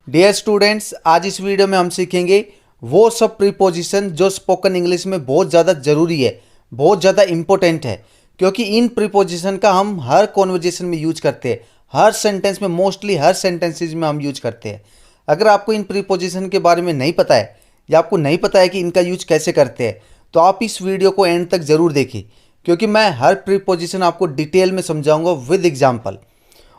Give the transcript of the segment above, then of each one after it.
Dear students, आज इस video में हम सीखेंगे वो सब प्रीपोजिशन जो स्पोकन इंग्लिश में बहुत ज़्यादा ज़रूरी है, बहुत ज़्यादा इम्पोर्टेंट है, क्योंकि इन प्रीपोजिशन का हम हर कॉन्वर्जेशन में यूज करते हैं, हर सेंटेंस में, मोस्टली हर सेंटेंसेज में हम यूज करते हैं। अगर आपको इन प्रीपोजिशन के बारे में नहीं पता है या आपको नहीं पता है कि इनका यूज कैसे करते हैं, तो आप इस वीडियो को एंड तक ज़रूर देखिए, क्योंकि मैं हर प्रीपोजिशन आपको डिटेल में समझाऊंगा विद एग्जाम्पल।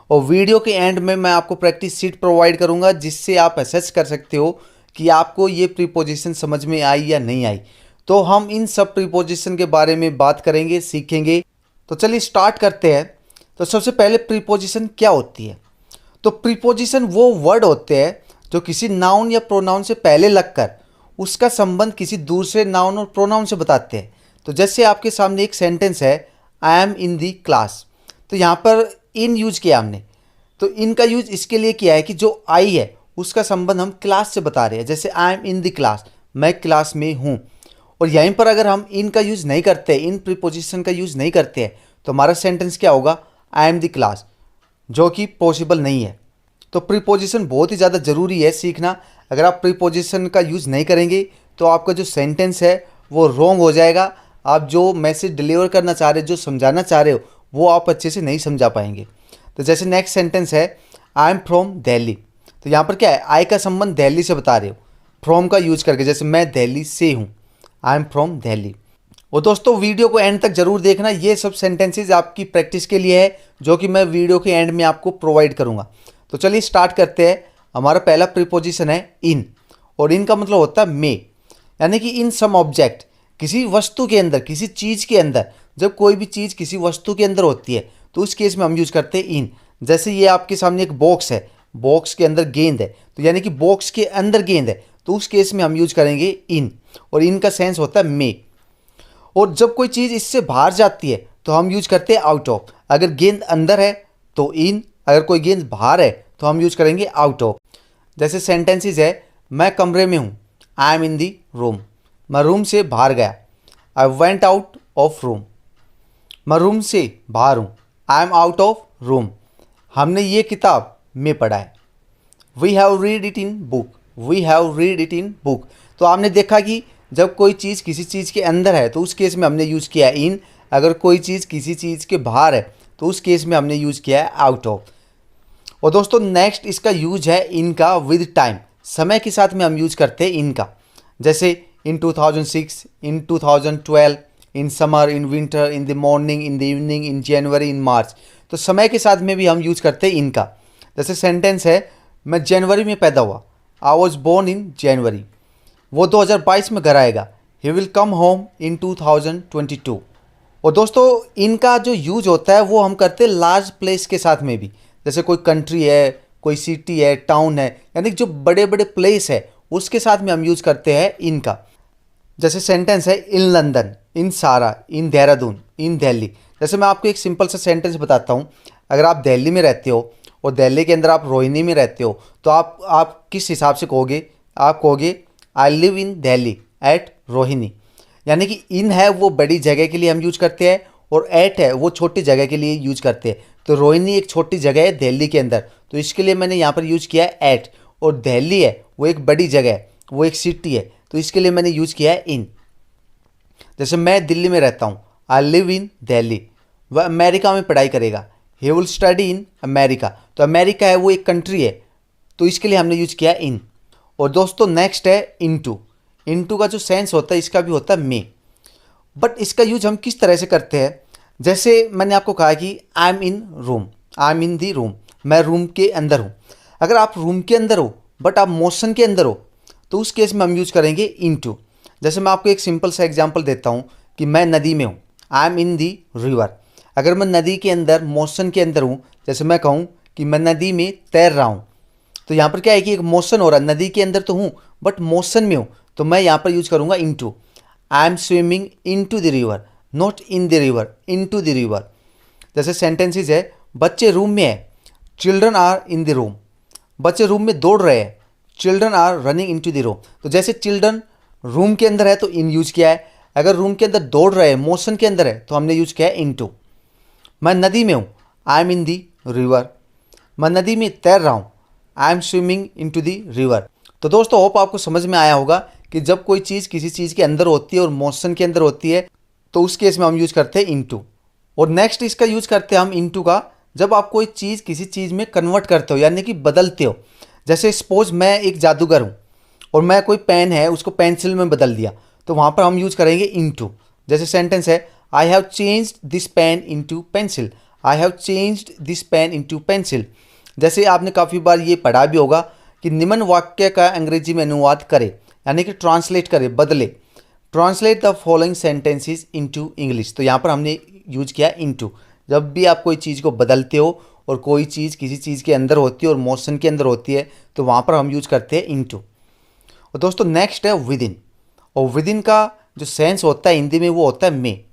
और वीडियो के एंड में मैं आपको प्रैक्टिस शीट प्रोवाइड करूंगा, जिससे आप असेस कर सकते हो कि आपको ये प्रीपोजिशन समझ में आई या नहीं आई। तो हम इन सब प्रीपोजिशन के बारे में बात करेंगे, सीखेंगे। तो चलिए स्टार्ट करते हैं। तो सबसे पहले प्रीपोजिशन क्या होती है? तो प्रीपोजिशन वो वर्ड होते हैं जो किसी नाउन या प्रोनाउन से पहले लगकर उसका संबंध किसी दूसरे नाउन और प्रोनाउन से बताते हैं। तो जैसे आपके सामने एक सेंटेंस है, आई एम इन दी क्लास। तो यहाँ पर इन यूज किया हमने। तो इन का यूज इसके लिए किया है कि जो आई है उसका संबंध हम क्लास से बता रहे हैं। जैसे आई एम इन द क्लास, मैं क्लास में हूँ। और यहीं पर अगर हम इन का यूज़ नहीं करते, इन प्रीपोजिशन का यूज़ नहीं करते हैं, तो हमारा सेंटेंस क्या होगा? आई एम द क्लास, जो कि पॉसिबल नहीं है। तो प्रीपोजिशन बहुत ही ज़्यादा ज़रूरी है सीखना। अगर आप प्रीपोजिशन का यूज़ नहीं करेंगे तो आपका जो सेंटेंस है वो रॉन्ग हो जाएगा। आप जो मैसेज डिलीवर करना चाह रहे हो, जो समझाना चाह रहे हो, वो आप अच्छे से नहीं समझा पाएंगे। तो जैसे नेक्स्ट सेंटेंस है, आई एम फ्रॉम दिल्ली। तो यहाँ पर क्या है? आई का संबंध दिल्ली से बता रहे हो, फ्रॉम का यूज करके। जैसे मैं दिल्ली से हूँ, आई एम फ्रॉम दिल्ली। और दोस्तों वीडियो को एंड तक जरूर देखना, ये सब सेंटेंसेज आपकी प्रैक्टिस के लिए है, जो कि मैं वीडियो के एंड में आपको प्रोवाइड करूँगा। तो चलिए स्टार्ट करते हैं। हमारा पहला प्रीपोजिशन है इन, और इन का मतलब होता है में, यानी कि इन सम ऑब्जेक्ट, किसी वस्तु के अंदर, किसी चीज़ के अंदर। जब कोई भी चीज़ किसी वस्तु के अंदर होती है तो उस केस में हम यूज करते हैं इन। जैसे ये आपके सामने एक बॉक्स है, बॉक्स के अंदर गेंद है, तो यानी कि बॉक्स के अंदर गेंद है, तो उस केस में हम यूज करेंगे इन। और इन का सेंस होता है में। और जब कोई चीज़ इससे बाहर जाती है तो हम यूज करते हैं आउट ऑफ। अगर गेंद अंदर है तो इन, अगर कोई गेंद बाहर है तो हम यूज करेंगे आउट ऑफ। जैसे सेंटेंसेस है, मैं कमरे में हूँ, I am in the room. मैं रूम से बाहर गया, I went out of room. मैं रूम से बाहर हूँ, I am out of room. हमने ये किताब में पढ़ा है, we have read it in book, we have read it in book. तो आपने देखा कि जब कोई चीज़ किसी चीज़ के अंदर है तो उस केस में हमने यूज़ किया है इन। अगर कोई चीज़ किसी चीज़ के बाहर है तो उस केस में हमने यूज़ किया है आउट ऑफ। और दोस्तों नेक्स्ट इसका यूज है इनका विद टाइम, समय के साथ में हम यूज करते हैं इनका। जैसे in 2006, in 2012, in summer, in winter, in the morning, in the evening, in January, in March. तो समय के साथ में भी हम यूज करते हैं इनका। जैसे सेंटेंस है, मैं जनवरी में पैदा हुआ, आई वॉज बोर्न इन जनवरी। वो 2022 में घर आएगा, he will come home in 2022। और दोस्तों इनका जो यूज होता है वो हम करते हैं लार्ज प्लेस के साथ में भी। जैसे कोई कंट्री है, कोई सिटी है, टाउन है, यानी जो बड़े बड़े प्लेस है उसके साथ में हम यूज करते हैं इनका। जैसे सेंटेंस है, इन लंदन, इन सारा, इन देहरादून, इन दिल्ली। जैसे मैं आपको एक सिंपल सा सेंटेंस बताता हूँ। अगर आप दिल्ली में रहते हो और दिल्ली के अंदर आप रोहिणी में रहते हो, तो आप किस हिसाब से कहोगे? आप कहोगे I live in Delhi at Rohini. यानी कि इन है वो बड़ी जगह के लिए हम यूज करते हैं, और एट है वो छोटी जगह के लिए यूज करते हैं। तो रोहिणी एक छोटी जगह है दिल्ली के अंदर, तो इसके लिए मैंने यहाँ पर यूज किया है एट। और दिल्ली है वो एक बड़ी जगह है, वो एक सिटी है, तो इसके लिए मैंने यूज किया है इन। जैसे मैं दिल्ली में रहता हूँ, आई लिव इन दिल्ली। वह अमेरिका में पढ़ाई करेगा, he will study in America. तो अमेरिका है वो एक कंट्री है, तो इसके लिए हमने यूज किया इन। और दोस्तों नेक्स्ट है इनटू। इनटू का जो सेंस होता है इसका भी होता है में, बट इसका यूज हम किस तरह से करते हैं? जैसे मैंने आपको कहा कि आई am in room, I am in the room, मैं रूम के अंदर हूँ। अगर आप रूम के अंदर हो बट आप मोशन के अंदर हो, तो उस केस में हम यूज करेंगे इनटू। जैसे मैं आपको एक सिंपल सा एग्जांपल देता हूँ कि मैं नदी में हूँ, I am in the river. अगर मैं नदी के अंदर, मोशन के अंदर हूँ, जैसे मैं कहूँ कि मैं नदी में तैर रहा हूँ, तो यहाँ पर क्या है कि एक मोशन हो रहा है, नदी के अंदर तो हूँ बट मोशन में हूँ, तो मैं यहाँ पर यूज करूँगा into. I am swimming into the river, not in the river, into the river. जैसे सेंटेंसेस है, बच्चे रूम में है, children are in the room. बच्चे रूम में दौड़ रहे हैं, children are running into the room. तो जैसे चिल्ड्रन रूम के अंदर है तो इन यूज किया है, अगर रूम के अंदर दौड़ रहे हैं, मोशन के अंदर है, तो हमने यूज किया है इनटू। मैं नदी में हूँ, I am in the river. मैं नदी में तैर रहा हूँ, I am swimming into the river. तो दोस्तों होप आपको समझ में आया होगा कि जब कोई चीज़ किसी चीज़ के अंदर होती है और मोशन के अंदर होती है तो उस केस में हम यूज करते हैं इनटू। और नेक्स्ट इसका यूज करते हैं हम इनटू का जब आप कोई चीज़ किसी चीज़ में कन्वर्ट करते हो यानी कि बदलते हो। जैसे सपोज मैं एक जादूगर हूँ और मैं कोई पेन है उसको पेंसिल में बदल दिया, तो वहाँ पर हम यूज करेंगे इनटू। जैसे सेंटेंस है I have changed this pen into pencil, I have changed this pen into pencil. जैसे आपने काफ़ी बार ये पढ़ा भी होगा कि निम्न वाक्य का अंग्रेजी में अनुवाद करे यानी कि ट्रांसलेट करे, बदले। Translate the following sentences into English. तो यहाँ पर हमने यूज किया इनटू। जब भी आप कोई चीज़ को बदलते हो और कोई चीज़ किसी चीज़ के अंदर होती है और मोशन के अंदर होती है तो वहाँ पर हम यूज करते हैं इनटू। और दोस्तों नेक्स्ट है विद इन। और विद इन का जो सेंस होता है हिंदी में वो होता है में,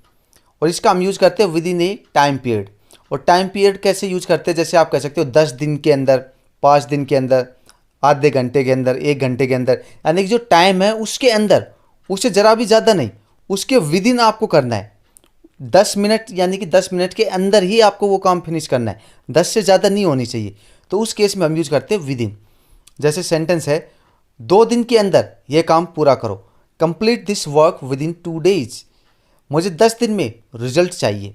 और इसका हम यूज़ करते हैं with in A time period. और टाइम पीरियड कैसे यूज करते हैं, जैसे आप कह सकते हो 10 दिन के अंदर, 5 दिन के अंदर, आधे घंटे के अंदर, 1 घंटे के अंदर, यानी कि जो टाइम है उसके अंदर, उससे ज़रा भी ज़्यादा नहीं, उसके विद इन आपको करना है। 10 मिनट यानी कि 10 मिनट के अंदर ही आपको वो काम फिनिश करना है, 10 से ज़्यादा नहीं होनी चाहिए। तो उस केस में हम यूज करते हैं विद इन। जैसे सेंटेंस है 2 दिन के अंदर ये काम पूरा करो, complete this work with in 2 days। मुझे 10 दिन में रिजल्ट चाहिए,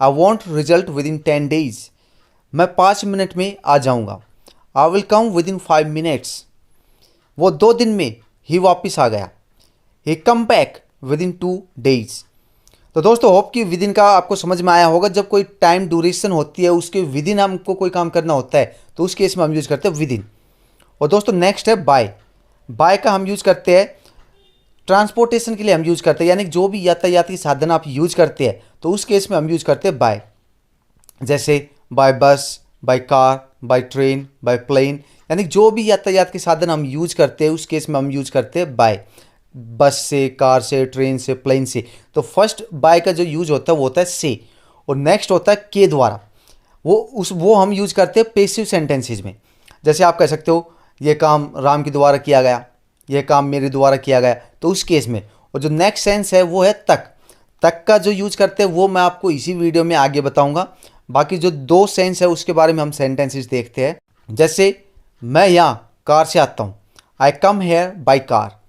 I want result with in 10 days। मैं 5 मिनट में आ जाऊँगा, I will come with in 5 minutes। वो 2 दिन में ही वापस आ गया, he came back within 2 days। तो दोस्तों होप कि विद इन का आपको समझ में आया होगा। जब कोई टाइम ड्यूरेशन होती है उसके विद इन हमको कोई काम करना होता है तो उस केस में हम यूज करते हैं विद इन। और दोस्तों नेक्स्ट है बाय। बाय का हम यूज करते हैं ट्रांसपोर्टेशन के लिए, हम यूज करते हैं यानी जो भी यातायाती साधन आप यूज करते हैं तो उस केस में हम यूज करते हैं बाय। जैसे by bus, by car, by train, by plane, यानी जो भी यातायात के साधन हम यूज करते हैं उस केस में हम यूज करते हैं बाय। बस से, कार से, ट्रेन से, प्लेन से। तो फर्स्ट बाय का जो यूज होता है वो होता है से, और नेक्स्ट होता है के द्वारा। वो हम यूज करते हैं पैसिव सेंटेंसेज में। जैसे आप कह सकते हो ये काम राम के द्वारा किया गया, ये काम मेरे द्वारा किया गया, तो उस केस में। और जो नेक्स्ट सेंस है वो है तक। तक का जो यूज करते हैं वो मैं आपको इसी वीडियो में आगे बताऊंगा। बाकी जो 2 सेंस है उसके बारे में हम सेंटेंसेस देखते हैं। जैसे मैं यहाँ कार से आता हूँ, I come here by car.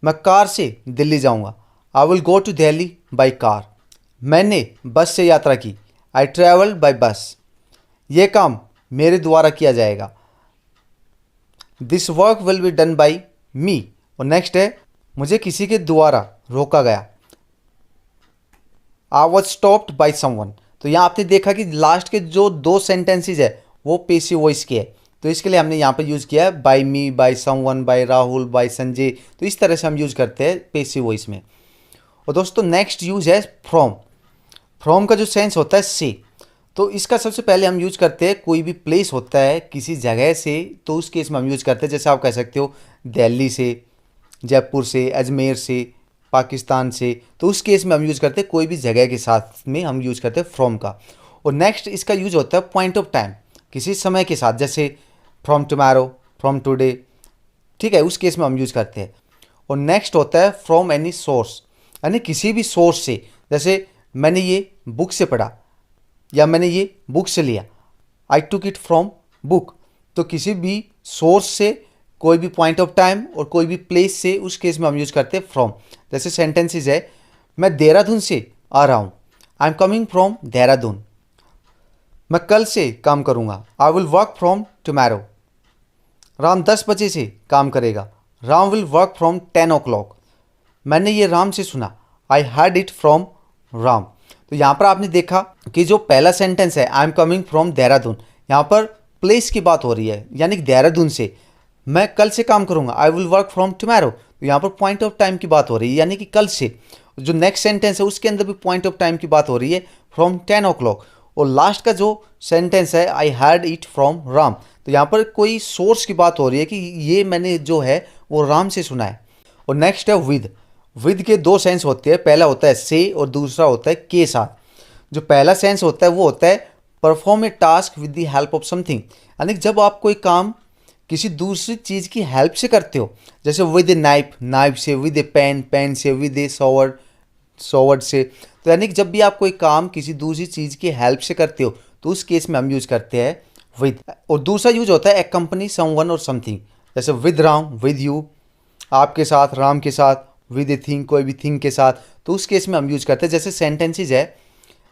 मैं कार से दिल्ली जाऊँगा, I will go to Delhi by car. मैंने बस से यात्रा की, आई ट्रैवल बाई बस। ये काम मेरे द्वारा किया जाएगा, this work will be done by me. और नेक्स्ट है मुझे किसी के द्वारा रोका गया, I was stopped by someone. तो यहाँ आपने देखा कि लास्ट के जो 2 सेंटेंसेज है वो पेसिव वॉइस के है, तो इसके लिए हमने यहाँ पर यूज़ किया है by me, by someone, by Rahul, by Sanjay. तो इस तरह से हम यूज़ करते हैं पेसिव वॉइस में। और दोस्तों नेक्स्ट यूज है फ्रॉम। फ्रॉम का जो सेंस होता है से, तो इसका सबसे पहले हम यूज करते हैं कोई भी प्लेस होता है किसी जगह से, तो उस केस में हम यूज करते हैं। जैसे आप कह सकते हो दिल्ली से, जयपुर से, अजमेर से, पाकिस्तान से, तो उस केस में हम यूज करते हैं कोई भी जगह के साथ में हम यूज करते हैं फ्रॉम का। और नेक्स्ट इसका यूज होता है पॉइंट ऑफ टाइम, किसी समय के साथ, जैसे फ्रॉम टुमारो, फ्रॉम टुडे, ठीक है, उस केस में हम यूज करते हैं। और नेक्स्ट होता है फ्रॉम एनी सोर्स, यानी किसी भी सोर्स से। जैसे मैंने ये बुक से पढ़ा या मैंने ये बुक से लिया, आई टुक इट फ्रॉम बुक। तो किसी भी सोर्स से, कोई भी पॉइंट ऑफ टाइम और कोई भी प्लेस से, उस केस में हम यूज करते हैं फ्रॉम। जैसे सेंटेंसेस है मैं देहरादून से आ रहा हूँ, I am coming from Dehradun. मैं कल से काम करूँगा, I will work from tomorrow. Ram 10 बजे से काम करेगा, Ram will work from 10 o'clock। मैंने ये राम से सुना, I heard it from Ram. तो यहाँ पर आपने देखा कि जो पहला सेंटेंस है I am coming from Dehradun, यहाँ पर प्लेस की बात हो रही है, यानी कि देहरादून से। मैं कल से काम करूँगा, I will work from tomorrow, तो यहाँ पर पॉइंट ऑफ टाइम की बात हो रही है, यानी कि कल से। जो नेक्स्ट सेंटेंस है उसके अंदर भी पॉइंट ऑफ टाइम की बात हो रही है, फ्रॉम 10 o'clock। और लास्ट का जो सेंटेंस है I heard it from Ram, तो यहाँ पर कोई सोर्स की बात हो रही है कि ये मैंने जो है वो राम से सुना है। और नेक्स्ट है विद। विद के 2 सेंस होते हैं, पहला होता है से और दूसरा होता है के साथ। जो पहला सेंस होता है वो होता है perform a task with the help of something, यानी जब आप कोई काम किसी दूसरी चीज़ की हेल्प से करते हो। जैसे विद ए नाइफ, नाइफ से, विद ए पेन, पेन से, विद ए सॉवर्ड, सॉवर्ड से। तो यानी कि जब भी आप कोई काम किसी दूसरी चीज़ की हेल्प से करते हो तो उस केस में हम यूज़ करते हैं विद। और दूसरा यूज होता है एक्कम्पनी समवन और समथिंग, जैसे विद राम, विद यू, आपके साथ, राम के साथ, विद ए थिंग, कोई भी थिंग के साथ। तो उस केस में हम यूज करते हैं। जैसे सेंटेंसेज है,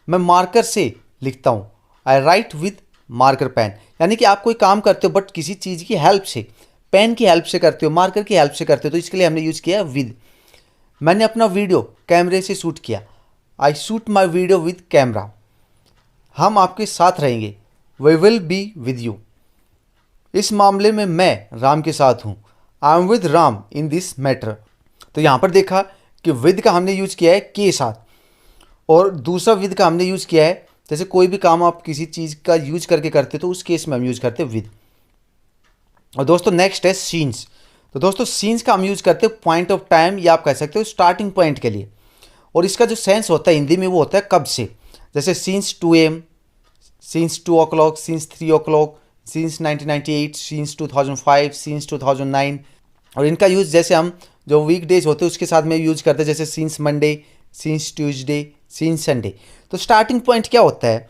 मैं मार्कर से लिखता हूँ, आई राइट विद मार्कर पेन, यानी कि आप कोई काम करते हो बट किसी चीज़ की हेल्प से, पेन की हेल्प से करते हो, मार्कर की हेल्प से करते हो, तो इसके लिए हमने यूज़ किया विद। मैंने अपना वीडियो कैमरे से शूट किया, I shoot my video with camera. हम आपके साथ रहेंगे, we will be with you. इस मामले में मैं राम के साथ हूँ, I am with Ram in this matter. तो यहाँ पर देखा कि विद का हमने यूज़ किया है के साथ, और दूसरा विद का हमने यूज़ किया है जैसे कोई भी काम आप किसी चीज़ का यूज करके करते तो उस केस में हम यूज़ करते हैं विद। और दोस्तों नेक्स्ट है सीन्स। तो दोस्तों सीन्स का हम यूज़ करते हैं पॉइंट ऑफ टाइम, या आप कह सकते हो स्टार्टिंग पॉइंट के लिए। और इसका जो सेंस होता है हिंदी में वो होता है कब से, जैसे scenes 2 AM, scenes 2 o'clock, scenes 3 o'clock, scenes 1998, scenes 2005, scenes 2009। और इनका यूज़ जैसे हम जो वीकडेज होते हैं उसके साथ में यूज करते हैं, जैसे scenes Monday, scenes Tuesday, scenes Sunday. तो स्टार्टिंग पॉइंट क्या होता है,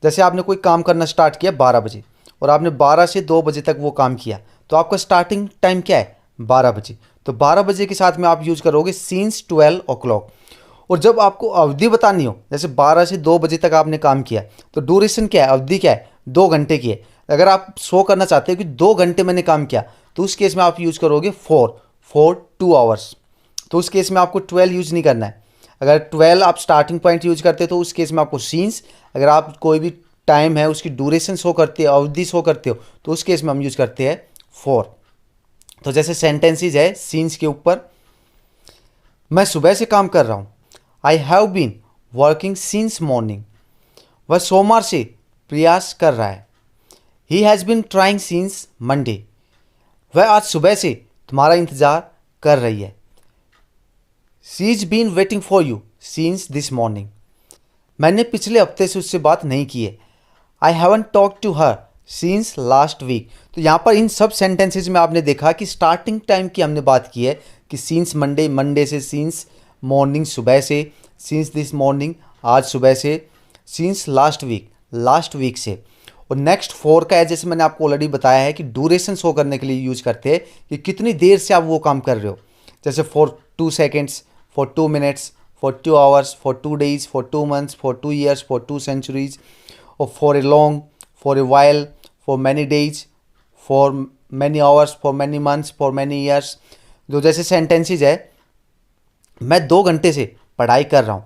जैसे आपने कोई काम करना स्टार्ट किया 12 बजे और आपने 12 से 2 बजे तक वो काम किया, तो आपका स्टार्टिंग टाइम क्या है 12 बजे। तो 12 बजे के साथ में आप यूज करोगे सीन्स 12 o'clock। और जब आपको अवधि बतानी हो, जैसे 12 से 2 बजे तक आपने काम किया, तो ड्यूरेशन क्या है, अवधि क्या है, 2 घंटे की है। अगर आप शो करना चाहते हो कि 2 घंटे मैंने काम किया, तो उस केस में आप यूज करोगे 2 hours। तो उस केस में आपको 12 यूज नहीं करना है। अगर 12 आप स्टार्टिंग पॉइंट यूज करते हो तो उस केस में आपको सीन्स, अगर आप कोई भी टाइम है उसकी ड्यूरेशन शो करते हो, अवधि शो करते हो, तो उस केस में हम यूज करते हैं 4। तो जैसे सेंटेंसेज है सीन्स के ऊपर, मैं सुबह से काम कर रहा हूँ, I have been working since morning. वह सोमवार से प्रयास कर रहा है, he has been trying since Monday. वह आज सुबह से तुम्हारा इंतज़ार कर रही है, she is been waiting for you since this morning. मैंने पिछले हफ्ते से उससे बात नहीं की है, I haven't talk to her since last week. तो यहाँ पर इन सब सेंटेंसेज में आपने देखा कि स्टार्टिंग टाइम की हमने बात की है कि सिंस मंडे, मंडे से, सिंस मॉर्निंग शूबह से, सिंस दिस मॉर्निंग आज सुबह से, since last week last week से। और नेक्स्ट 4 का है, जैसे मैंने आपको ऑलरेडी बताया है कि ड्यूरेशन शो करने के लिए यूज करते हैं कि कितनी देर से आप वो काम कर रहे हो, जैसे for 2 seconds, for 2 minutes, for 2 hours, for 2 days, for 2 months, for 2 years, for 2 centuries, और for a long, for a while, for many days, for many hours, for many months, for many years. जो जैसे sentences है, मैं 2 घंटे से पढ़ाई कर रहा हूँ,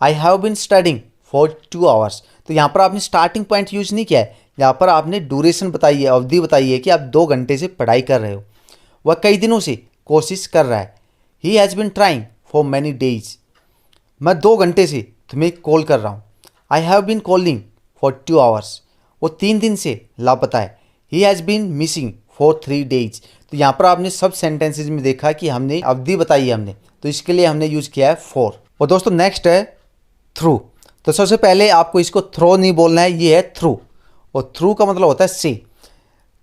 I have bin studying for 2 hours। तो यहाँ पर आपने स्टार्टिंग पॉइंट यूज नहीं किया है, यहाँ पर आपने ड्यूरेशन बताई है, अवधि बताई है कि आप 2 घंटे से पढ़ाई कर रहे हो। वह कई दिनों से कोशिश कर रहा है, he has been trying for many days. मैं 2 घंटे से तुम्हें कॉल कर रहा हूँ, I have been calling for 2 hours। वो 3 दिन से लापता है, he has been missing for 3 days। तो यहाँ पर आपने सब सेंटेंसेज में देखा कि हमने अवधि बताई है हमने, तो इसके लिए हमने यूज़ किया है 4। और दोस्तों नेक्स्ट है थ्रू। तो सबसे पहले आपको इसको थ्रो नहीं बोलना है, ये है थ्रू। और थ्रू का मतलब होता है सी।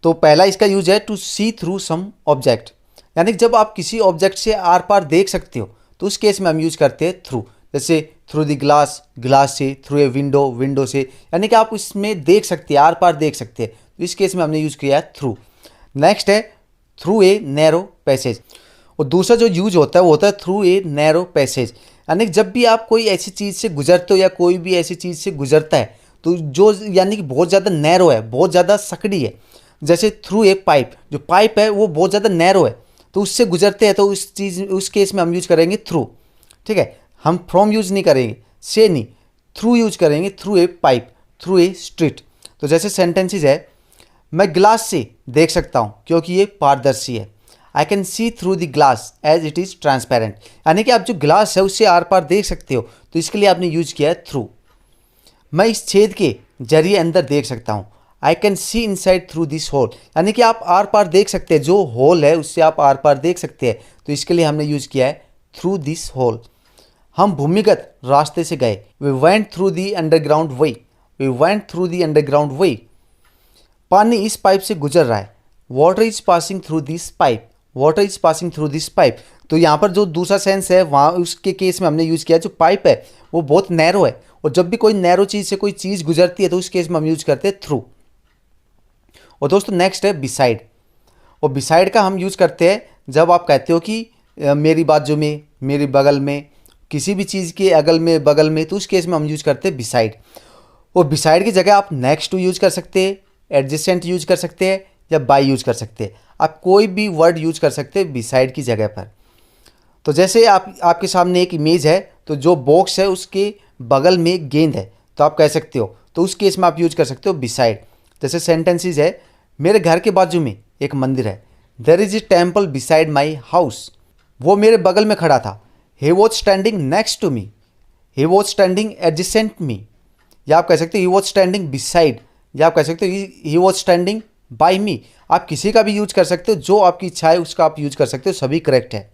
तो पहला इसका यूज है to see through some object, यानी कि जब आप किसी ऑब्जेक्ट से आर पार देख सकते हो, तो उस केस में हम यूज करते हैं थ्रू। जैसे थ्रू द ग्लास, ग्लास से, थ्रू ए विंडो, विंडो से, यानी कि आप इसमें देख सकते हैं, आर पार देख सकते हैं, तो इस केस में हमने यूज़ किया है थ्रू। नेक्स्ट है थ्रू ए नैरो पैसेज। और दूसरा जो यूज होता है वो होता है थ्रू ए नैरो पैसेज, यानी कि जब भी आप कोई ऐसी चीज़ से गुजरते हो या कोई भी ऐसी चीज़ से गुजरता है तो जो यानी कि बहुत ज़्यादा नैरो है, बहुत ज़्यादा सकड़ी है। जैसे थ्रू ए पाइप, जो पाइप है वो बहुत ज़्यादा नैरो है, तो उससे गुजरते हैं, तो उस केस में हम यूज करेंगे थ्रू। ठीक है, हम फ्रॉम यूज नहीं करेंगे, से नहीं, थ्रू यूज करेंगे, through a pipe, through a street. तो जैसे सेंटेंसेज है, मैं ग्लास से देख सकता हूँ क्योंकि ये पारदर्शी है, I can see through the glass as it is transparent, यानी कि आप जो ग्लास है उससे आर पार देख सकते हो, तो इसके लिए आपने यूज किया है थ्रू। मैं इस छेद के जरिए अंदर देख सकता हूँ, I can see inside through this hole, यानी कि आप आर पार देख सकते हैं, जो होल है उससे आप आर पार देख सकते हैं, तो इसके लिए हमने यूज किया है थ्रू दिस होल। हम भूमिगत रास्ते से गए, we went through the underground way, we went through the underground way. पानी इस पाइप से गुजर रहा है, water is passing through this pipe, water is passing through this pipe. तो यहाँ पर जो दूसरा सेंस है वहाँ उसके केस में हमने यूज़ किया, जो पाइप है वो बहुत नैरो है, और जब भी कोई नैरो चीज़ से कोई चीज़ गुजरती है तो उस केस में हम यूज करते हैं थ्रू। और दोस्तों नेक्स्ट है बिसाइड। और बिसाइड का हम यूज़ करते हैं जब आप कहते हो कि मेरी बाजू में, मेरे बगल में, किसी भी चीज़ के अगल में, बगल में, तो उस केस में हम यूज़ करते हैं बिसाइड। और बिसाइड की जगह आप नेक्स्ट टू यूज़ कर सकते हैं, एडजेसेंट यूज़ कर सकते हैं या बाय यूज़ कर सकते हैं। आप कोई भी वर्ड यूज़ कर सकते हैं बिसाइड की जगह पर। तो जैसे आपके सामने एक इमेज है, तो जो बॉक्स है उसके बगल में एक गेंद है, तो आप कह सकते हो, तो उस केस में आप यूज़ कर सकते हो बिसाइड। जैसे सेंटेंसेस है, मेरे घर के बाजू में एक मंदिर है। There is a temple beside my house. वो मेरे बगल में खड़ा था। He was standing next to me. He was standing adjacent me. या आप कह सकते हो ही वॉज स्टैंडिंग बिसाइड, या आप कह सकते हो ही वॉज स्टैंडिंग बाई मी। आप किसी का भी यूज कर सकते हो, जो आपकी इच्छा है उसका आप यूज कर सकते हो, सभी करेक्ट है।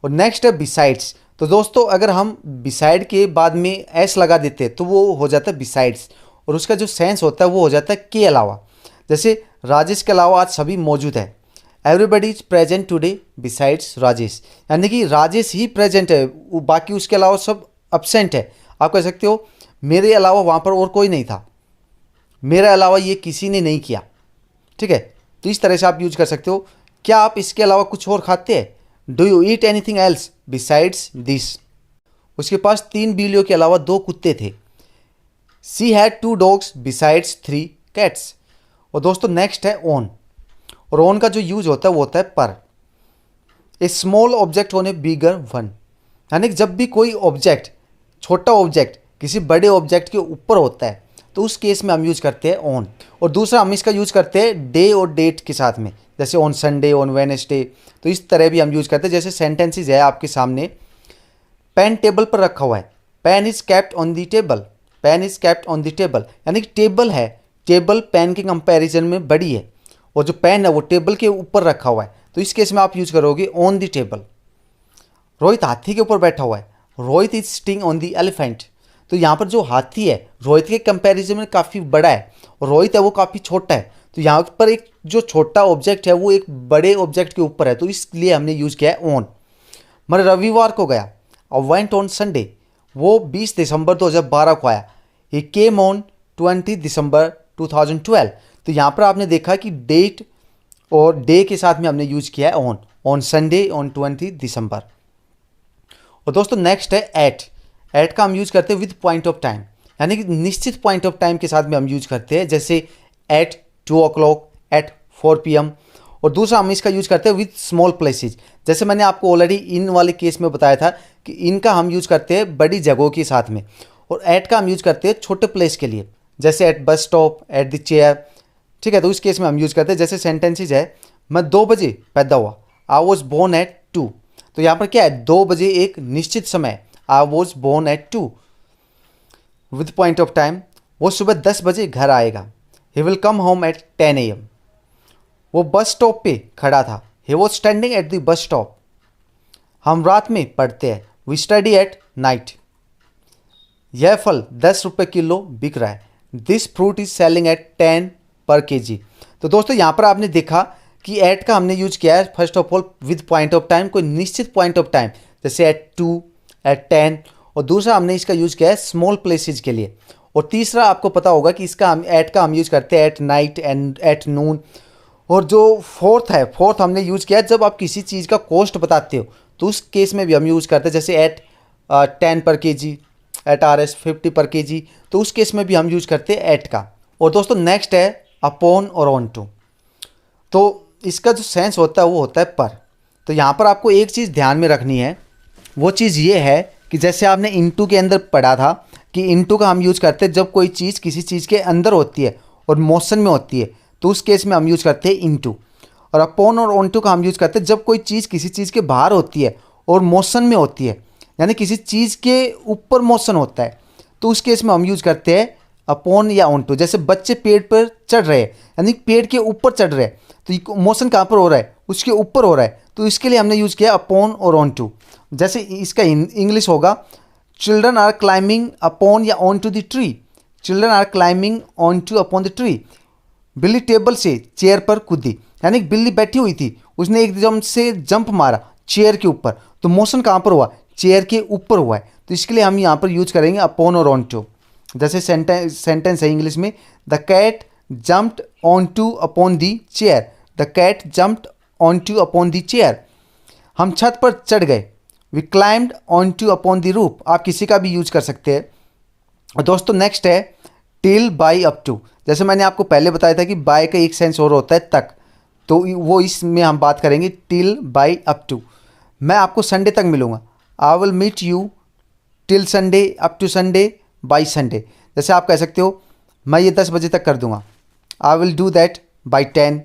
और नेक्स्ट है बिसाइड्स। तो दोस्तों अगर हम बिसाइड के बाद में एस लगा देते हैं तो वो हो जाता है बिसाइड्स, और उसका जो सेंस होता है वो हो जाता है के अलावा। जैसे राजेश के अलावा आज सभी मौजूद है। Everybody is present today besides Rajesh, यानी कि राजेश ही प्रेजेंट है, बाकी उसके अलावा सब अब्सेंट है। आप कह सकते हो मेरे अलावा वहाँ पर और कोई नहीं था, मेरे अलावा ये किसी ने नहीं किया। ठीक है, तो इस तरह से आप यूज कर सकते हो। क्या आप इसके अलावा कुछ और खाते हैं? Do you eat anything else besides this? उसके पास 3 बिल्लियों के अलावा 2 कुत्ते थे। She had 2 dogs besides 3 cats. और दोस्तों नेक्स्ट है ऑन। और ऑन का जो यूज होता है वो होता है पर। A small object on a bigger one, यानी कि जब भी कोई ऑब्जेक्ट, छोटा ऑब्जेक्ट किसी बड़े ऑब्जेक्ट के ऊपर होता है तो उस केस में हम यूज करते हैं ऑन। और दूसरा हम इसका यूज करते हैं डे और डेट के साथ में, जैसे ऑन संडे, ऑन वेडनेसडे। तो इस तरह भी हम यूज करते हैं। जैसे सेंटेंसेस है आपके सामने, पेन टेबल पर रखा हुआ है। Pen is kept on the table. Pen is kept on the table, यानी कि टेबल है, टेबल पेन के कंपैरिजन में बड़ी है, और जो पेन है वो टेबल के ऊपर रखा हुआ है, तो इस केस में आप यूज करोगे ऑन दी टेबल। रोहित हाथी के ऊपर बैठा हुआ है। Rohit is sitting on the elephant. तो यहाँ पर जो हाथी है रोहित के कंपैरिजन में काफ़ी बड़ा है, और रोहित है वो काफ़ी छोटा है। तो यहाँ पर एक जो छोटा ऑब्जेक्ट है वो एक बड़े ऑब्जेक्ट के ऊपर है, तो इसलिए हमने यूज किया है ऑन। मैं रविवार को गया, और वेंट ऑन संडे। वो 20 दिसंबर 2012 को आया। ही केम ऑन 20 दिसंबर 2012। तो यहाँ पर आपने देखा कि डेट और डे के साथ में हमने यूज किया है ऑन संडे, ऑन 20 दिसंबर। और दोस्तों नेक्स्ट है एट। एट का हम यूज करते हैं विद पॉइंट ऑफ टाइम, यानी कि निश्चित पॉइंट ऑफ टाइम के साथ में हम यूज करते हैं, जैसे एट 2 o'clock, एट 4 PM। और दूसरा हम इसका यूज करते हैं विद स्मॉल प्लेसेस, जैसे मैंने आपको ऑलरेडी इन वाले केस में बताया था कि इनका हम यूज करते हैं बड़ी जगहों के साथ में, और एट का हम यूज करते हैं छोटे प्लेस के लिए, जैसे eight bus stop, at the chair. ठीक है, तो इस केस में हम यूज करते हैं। जैसे सेंटेंसेज है, मैं 2 बजे पैदा हुआ। I was born at 2। तो यहाँ पर क्या है, 2 बजे एक निश्चित समय, I was born at 2 with point of time. वो सुबह 10 बजे घर आएगा। He will come home at 10 AM। वो बस स्टॉप पे खड़ा था। He was standing at the bus stop. हम रात में पढ़ते हैं। We study at night. यह फल 10 रुपये किलो बिक रहा है। This fruit is selling at 10 per kg। तो दोस्तों यहाँ पर आपने देखा कि एट का हमने यूज किया है first of all with point of time, कोई निश्चित पॉइंट ऑफ टाइम, जैसे एट 2, एट 10। और दूसरा हमने इसका यूज किया है स्मॉल प्लेसेज के लिए। और तीसरा आपको पता होगा कि इसका हम एट का हम यूज करते हैं at night and at noon. और जो फोर्थ हमने यूज किया है जब आप किसी चीज़ का कॉस्ट बताते हो, तो उस केस में भी हम यूज करते हैं, जैसे eight 10 per kg, eight RS 50 पर kg। तो उस केस में भी हम यूज करते हैं एट का। और दोस्तों नेक्स्ट है अपॉन और ऑन टू। तो इसका जो सेंस होता है वो होता है पर। तो यहाँ पर आपको एक चीज़ ध्यान में रखनी है, वो चीज़ ये है कि जैसे आपने इनटू के अंदर पढ़ा था कि इनटू का हम यूज़ करते हैं जब कोई चीज़ किसी चीज़ के अंदर होती है और मोशन में होती है, तो उस केस में हम यूज़ करते हैं इनटू। और अपॉन और ऑन टू का हम यूज़ करते हैं जब कोई चीज़ किसी चीज़ के बाहर होती है और मोशन में होती है, यानी किसी चीज़ के ऊपर मोशन होता है, तो उस केस में हम यूज़ करते हैं अपॉन या ऑन टू। जैसे बच्चे पेड़ पर चढ़ रहे हैं, यानी पेड़ के ऊपर चढ़ रहे हैं, तो मोशन कहाँ पर हो रहा है, उसके ऊपर हो रहा है, तो इसके लिए हमने यूज़ किया अपॉन और ऑन टू। जैसे इसका इंग्लिश होगा, चिल्ड्रन आर क्लाइंबिंग अपॉन या onto the tree. Children are climbing onto upon the tree. बिल्ली टेबल से चेयर पर कूदी, यानी बिल्ली बैठी हुई थी, उसने एकदम से जंप मारा चेयर के ऊपर, तो मोशन कहाँ पर हुआ, चेयर के ऊपर हुआ है, तो इसके लिए हम यहाँ पर यूज करेंगे अपॉन और ऑन टू। जैसे सेंटेंस है इंग्लिश में, the cat jumped onto upon the chair. The cat jumped onto upon the chair. हम छत पर चढ़ गए। We climbed onto upon the roof. आप किसी का भी यूज कर सकते हैं। और दोस्तों नेक्स्ट है टिल बाय अप टू। जैसे मैंने आपको पहले बताया था कि बाय का एक सेंस और होता है तक, तो वो इसमें हम बात करेंगे टिल बाय अप टू। मैं आपको संडे तक मिलूंगा। I will meet you till Sunday, up to Sunday, by Sunday. जैसे आप कह सकते हो मैं ये 10 बजे तक कर दूंगा। I will do that by 10,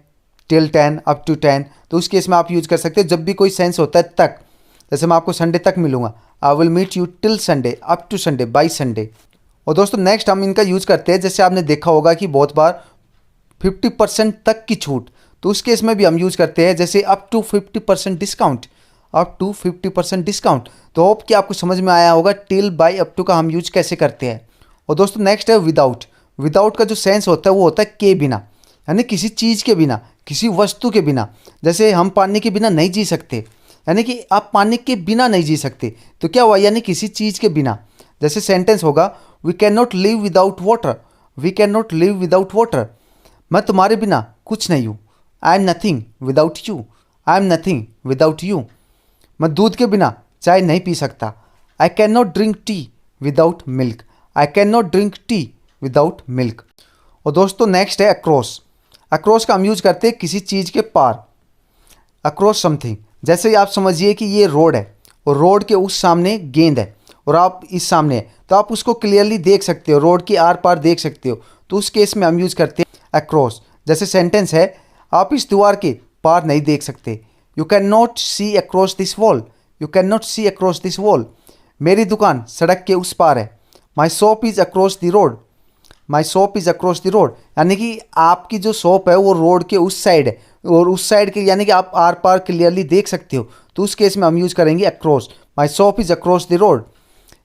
till 10, up to 10। तो उस केस में आप यूज कर सकते हो जब भी कोई सेंस होता है तक। जैसे मैं आपको संडे तक मिलूंगा, I will meet you till Sunday, up to Sunday, by Sunday. और दोस्तों नेक्स्ट हम इनका यूज़ करते हैं, जैसे आपने देखा होगा कि बहुत बार 50% तक की छूट, तो उस केस में भी हम यूज़ करते हैं जैसे up to 50% discount, up to 50% discount. तो होप कि आपको समझ में आया होगा टिल बाय अप टू का हम यूज कैसे करते हैं। और दोस्तों नेक्स्ट है विदाउट। विदाउट का जो सेंस होता है वो होता है के बिना, यानी किसी चीज़ के बिना, किसी वस्तु के बिना। जैसे हम पानी के बिना नहीं जी सकते, यानी कि आप पानी के बिना नहीं जी सकते। तो क्या हुआ, यानी किसी चीज़ के बिना। जैसे सेंटेंस होगा we can not live without water, we can not live without water. मैं तुम्हारे बिना कुछ नहीं हूँ। I am nothing without you, I am nothing without you. मैं दूध के बिना चाय नहीं पी सकता। I can not drink tea without milk, I can not drink tea without milk. और दोस्तों नेक्स्ट है अक्रॉस। अक्रॉस का हम यूज करते हैं किसी चीज़ के पार, अक्रॉस समथिंग। जैसे आप समझिए कि ये रोड है और रोड के उस सामने गेंद है और आप इस सामने है, तो आप उसको क्लियरली देख सकते हो, रोड के आर पार देख सकते हो। तो उस केस में हम यूज़ करते हैं अक्रॉस। जैसे सेंटेंस है आप इस दीवार के पार नहीं देख सकते। You can not see across this wall, you can not see across this wall. मेरी दुकान सड़क के उस पार है। My shop is across the road, my shop is across the road. यानी कि आपकी जो शॉप है वो रोड के उस साइड है और उस साइड के यानी कि आप आर पार क्लियरली देख सकते हो। तो उस केस में हम यूज़ करेंगे across. My shop is across the road.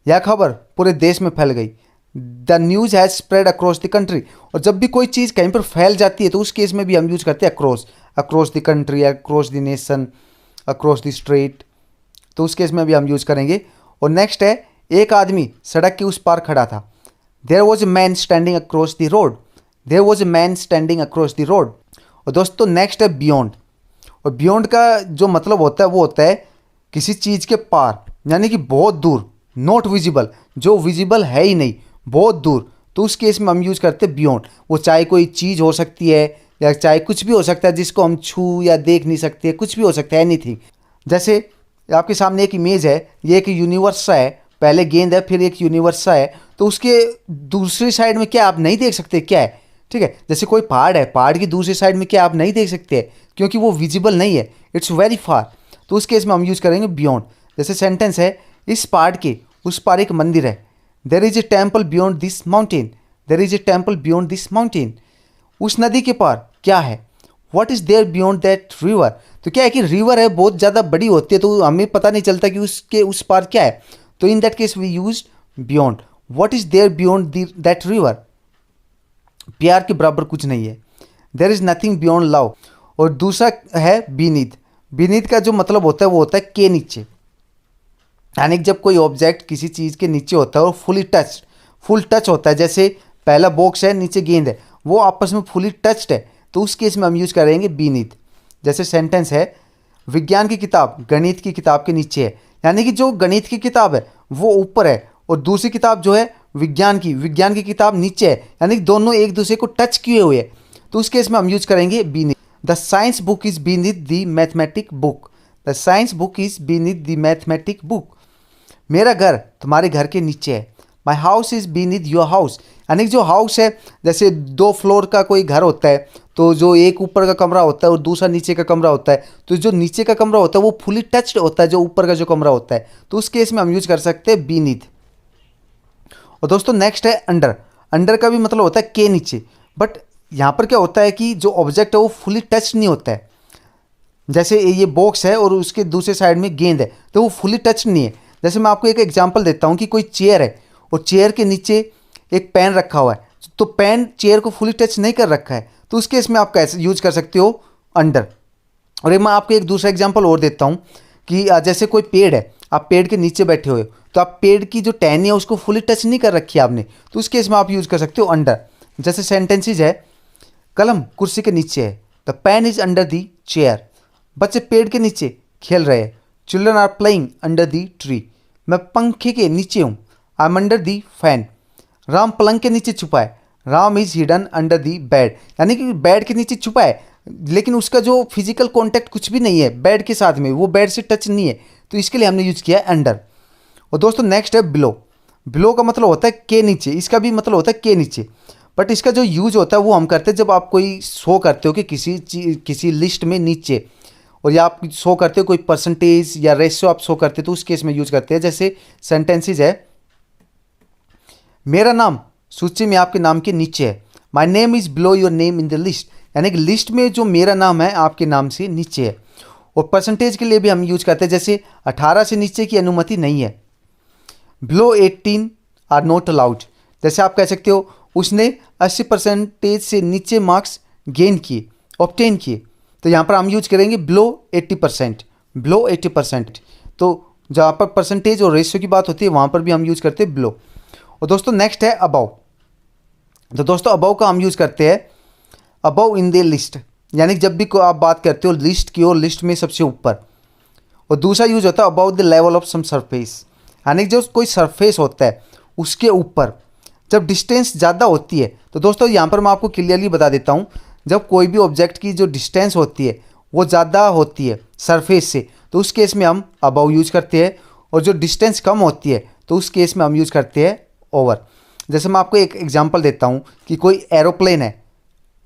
यह खबर पूरे देश में फैल गई। The news has spread across the country. और जब भी कोई चीज़ कहीं पर फैल जाती है तो उस केस में भी हम यूज़ करते हैं across, across the country, across the nation, across the street. तो उस केस में भी हम यूज़ करेंगे। और नेक्स्ट है एक आदमी सड़क के उस पार खड़ा था। There was a man standing across the road, there was a man standing across the road. और दोस्तों नेक्स्ट है बियॉन्ड। और बियॉन्ड का जो मतलब होता है वो होता है किसी चीज़ के पार, यानी कि बहुत दूर, नॉट विजिबल, जो विजिबल है ही नहीं, बहुत दूर। तो उस केस में हम यूज़ करते हैं बियॉन्ड। वो चाहे कोई चीज़ हो सकती है या चाहे कुछ भी हो सकता है जिसको हम छू या देख नहीं सकते, कुछ भी हो सकता है, एनीथिंग। जैसे आपके सामने एक इमेज है, ये एक यूनिवर्स सा है, पहले गेंद है फिर एक यूनिवर्स सा है, तो उसके दूसरी साइड में क्या आप नहीं देख सकते क्या है, ठीक है। जैसे कोई पहाड़ है, पहाड़ की दूसरी साइड में क्या आप नहीं देख सकते हैं क्योंकि वो विजिबल नहीं है, इट्स वेरी फार। तो उस केस में हम यूज़ करेंगे बियॉन्ड। जैसे सेंटेंस है इस पहाड़ के उस पार एक मंदिर है। There is a temple beyond this mountain, there is a temple beyond this mountain. उस नदी के पार क्या है, what is there beyond that river. तो क्या है कि रिवर है बहुत ज़्यादा बड़ी होती है तो हमें पता नहीं चलता कि उसके उस पार क्या है। तो in that case we use beyond. What is there beyond that river. प्यार के बराबर कुछ नहीं है। There is nothing beyond love. और दूसरा है बीनीथ। बीनीथ का जो मतलब होता है वो होता है के नीचे, यानी कि जब कोई ऑब्जेक्ट किसी चीज़ के नीचे होता है और फुल टच होता है। जैसे पहला बॉक्स है, नीचे गेंद है, वो आपस में फुली टच्ड है, तो उस केस में हम यूज़ करेंगे बीनीथ। जैसे सेंटेंस है विज्ञान की किताब गणित की किताब के नीचे है, यानी कि जो गणित की किताब है वो ऊपर है और दूसरी किताब जो है विज्ञान की किताब नीचे है, यानी कि दोनों एक दूसरे को टच किए हुए हैं। तो उस केस में हम यूज करेंगे beneath. The science book is beneath the mathematic book, the science book is beneath the mathematic book. मेरा घर तुम्हारे घर के नीचे है। My house is beneath your house, यानी जो हाउस है जैसे 2 फ्लोर का कोई घर होता है तो जो एक ऊपर का कमरा होता है और दूसरा नीचे का कमरा होता है, तो जो नीचे का कमरा होता है वो फुली टच्ड होता है जो ऊपर का जो कमरा होता है। तो उस केस में हम यूज कर सकते हैं बीनीथ। और दोस्तों नेक्स्ट है अंडर। अंडर का भी मतलब होता है के नीचे, बट यहाँ पर क्या होता है कि जो ऑब्जेक्ट है वो फुली टच नहीं होता है। जैसे ये बॉक्स है और उसके दूसरे साइड में गेंद है तो वो फुली टच नहीं है। जैसे मैं आपको एक एग्जांपल देता हूँ कि कोई चेयर है और चेयर के नीचे एक पेन रखा हुआ है, तो पेन चेयर को फुली टच नहीं कर रखा है, तो उस केस में आप कैसे यूज कर सकते हो अंडर। और मैं आपको एक दूसरा एग्जांपल और देता हूँ कि जैसे कोई पेड़ है, आप पेड़ के नीचे बैठे हुए हो तो आप पेड़ की जो टहनी है उसको फुली टच नहीं कर रखी है आपने, तो उस केस में आप यूज कर सकते हो अंडर। जैसे सेंटेंसेज है कलम कुर्सी के नीचे है। The pen is under the chair. बच्चे पेड़ के नीचे खेल रहे हैं। Children are playing under the tree. मैं पंखे के नीचे हूँ। I am under the fan. Ram पलंग के नीचे छुपा है। Ram is hidden under the bed. यानी कि बेड के नीचे छुपा है, लेकिन उसका जो फिजिकल कांटेक्ट कुछ भी नहीं है बेड के साथ में, वो बेड से टच नहीं है, तो इसके लिए हमने यूज़ किया है अंडर। और दोस्तों नेक्स्ट है बिलो। बिलो का मतलब होता है के नीचे, इसका भी मतलब होता है के नीचे, बट इसका जो यूज होता है वो हम करते हैं जब आप कोई शो करते हो कि किसी लिस्ट में नीचे, और या आप शो करते हो कोई परसेंटेज या रेशियो आप शो करते हो, तो उस केस में यूज करते हैं। जैसे सेंटेंसेज है, मेरा नाम सूची में आपके नाम के नीचे है। My name is below your name in the list. यानी कि लिस्ट में जो मेरा नाम है आपके नाम से नीचे है। और परसेंटेज के लिए भी हम यूज करते हैं, जैसे 18 से नीचे की अनुमति नहीं है। Below 18 are not allowed. जैसे आप कह सकते हो उसने 80% से नीचे मार्क्स गेन किए, ऑब्टेन किए, तो यहाँ पर हम यूज करेंगे बिलो 80%। बिलो 80%। तो जहाँ पर परसेंटेज और रेशियो की बात होती है वहाँ पर भी हम यूज करते हैं बिलो। और दोस्तों नेक्स्ट है अबव। तो दोस्तों अबव का हम यूज करते हैं अबव इन द लिस्ट। यानी जब भी आप बात करते हो लिस्ट की और लिस्ट में सबसे ऊपर। और दूसरा यूज होता है about the level of some surface. यानी जो कोई सरफेस होता है उसके ऊपर जब डिस्टेंस ज़्यादा होती है। तो दोस्तों यहाँ पर मैं आपको क्लियरली बता देता हूँ, जब कोई भी ऑब्जेक्ट की जो डिस्टेंस होती है वो ज़्यादा होती है सरफेस से, तो उस केस में हम अबव यूज करते हैं। और जो डिस्टेंस कम होती है तो उस केस में हम यूज करते हैं ओवर। जैसे मैं आपको एक एग्जांपल देता हूँ कि कोई एरोप्लेन है,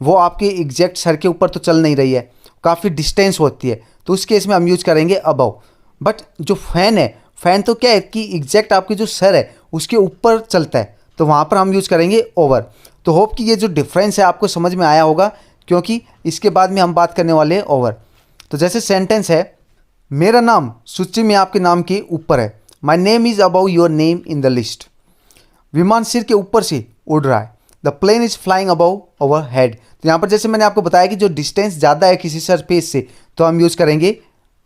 वो आपके एग्जैक्ट सर के ऊपर तो चल नहीं रही है, काफ़ी डिस्टेंस होती है, तो उस केस में हम यूज करेंगे अबव। बट जो फैन है, फैन तो क्या है कि एग्जैक्ट आपके जो सर है उसके ऊपर चलता है, तो वहाँ पर हम यूज करेंगे ओवर। तो होप कि ये जो डिफरेंस है आपको समझ में आया होगा, क्योंकि इसके बाद में हम बात करने वाले हैं ओवर। तो जैसे सेंटेंस है, मेरा नाम सूची में आपके नाम के ऊपर है। My name is above your name in the list. विमान सिर के ऊपर से उड़ रहा है। The plane is flying above our head. तो यहाँ पर जैसे मैंने आपको बताया कि जो डिस्टेंस ज़्यादा है किसी सरफेस से, तो हम यूज़ करेंगे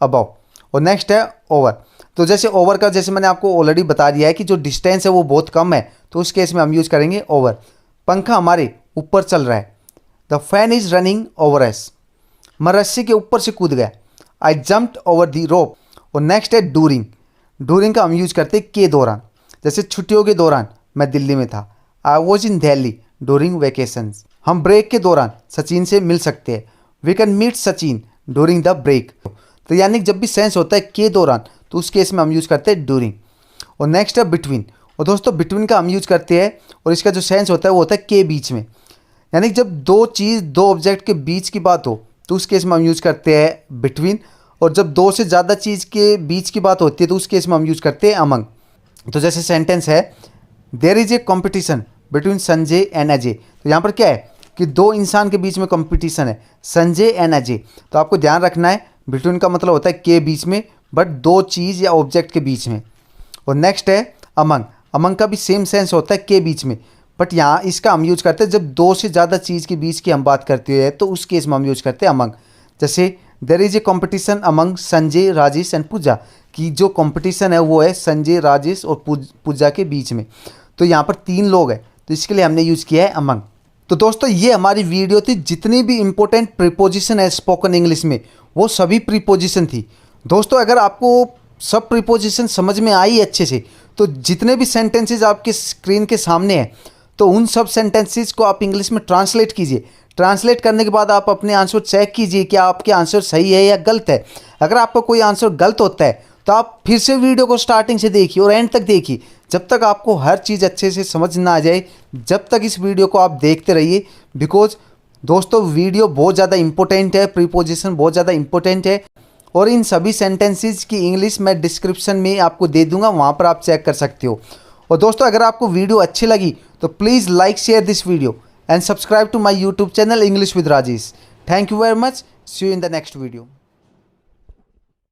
अबाउ। और नेक्स्ट है ओवर। तो जैसे ओवर का जैसे मैंने आपको ऑलरेडी बता दिया है कि जो डिस्टेंस है वो बहुत कम है, तो उस केस में हम यूज़ करेंगे ओवर। पंखा हमारे ऊपर चल रहा है। The fan is running over S. मैं रस्सी के ऊपर से कूद गया। आई जम्प्ड ओवर द रोप। और नेक्स्ट है डूरिंग। डूरिंग का हम यूज़ करते हैं के दौरान। जैसे छुट्टियों के दौरान मैं दिल्ली में था। I was in Delhi during vacations. हम ब्रेक के दौरान सचिन से मिल सकते हैं। We can meet Sachin during the break. तो यानी जब भी सेंस होता है के दौरान, तो उस केस में हम यूज़ करते हैं डूरिंग। और नेक्स्ट है बिटवीन। और दोस्तों बिटवीन का हम यूज़ करते हैं, और इसका जो सेंस होता है वो होता है के बीच में। यानी जब दो ऑब्जेक्ट के बीच की बात हो, तो उस केस में हम यूज़ करते हैं बिटवीन। और जब दो से ज़्यादा चीज़ के बीच की बात होती है, तो उस केस में हम यूज़ करते हैं अमंग। तो जैसे सेंटेंस है, there is a competition between Sanjay and Ajay. तो यहाँ पर क्या है कि दो इंसान के बीच में कंपटीशन है, संजय एंड अजय। तो आपको ध्यान रखना है, बिटवीन का मतलब होता है के बीच में, बट दो चीज़ या ऑब्जेक्ट के बीच में। और नेक्स्ट है अमंग। अमंग का भी सेम सेंस होता है के बीच में, बट यहाँ इसका हम यूज करते हैं जब दो से ज़्यादा चीज़ के बीच की हम बात करते हैं, तो उस केस में हम यूज करते हैं अमंग। जैसे there is a competition among Sanjay, Rajesh and Pooja, की जो कंपटीशन है वो है संजय, राजेश और पूजा के बीच में। तो यहाँ पर 3 लोग हैं, तो इसके लिए हमने यूज़ किया है अमंग। तो दोस्तों ये हमारी वीडियो थी। जितनी भी इंपॉर्टेंट प्रीपोजिशन है स्पोकन इंग्लिश में, वो सभी प्रीपोजिशन थी। दोस्तों अगर आपको सब प्रीपोजिशन समझ में आई अच्छे से, तो जितने भी सेंटेंसेज आपके स्क्रीन के सामने हैं, तो उन सब सेंटेंसेज को आप इंग्लिश में ट्रांसलेट कीजिए। ट्रांसलेट करने के बाद आप अपने आंसर चेक कीजिए कि आपके आंसर सही है या गलत है। अगर आपका कोई आंसर गलत होता है, तो आप फिर से वीडियो को स्टार्टिंग से देखिए और एंड तक देखिए, जब तक आपको हर चीज़ अच्छे से समझ ना आ जाए, जब तक इस वीडियो को आप देखते रहिए। बिकॉज दोस्तों वीडियो बहुत ज़्यादा इंपॉर्टेंट है, प्रीपोजिशन बहुत ज़्यादा इंपॉर्टेंट है, और इन सभी सेंटेंसेस की इंग्लिश मैं डिस्क्रिप्शन में आपको दे दूंगा, वहाँ पर आप चेक कर सकते हो। और दोस्तों अगर आपको वीडियो अच्छी लगी तो please like share this video and subscribe to my YouTube channel English with Rajesh. Thank you very much. See you in the next video.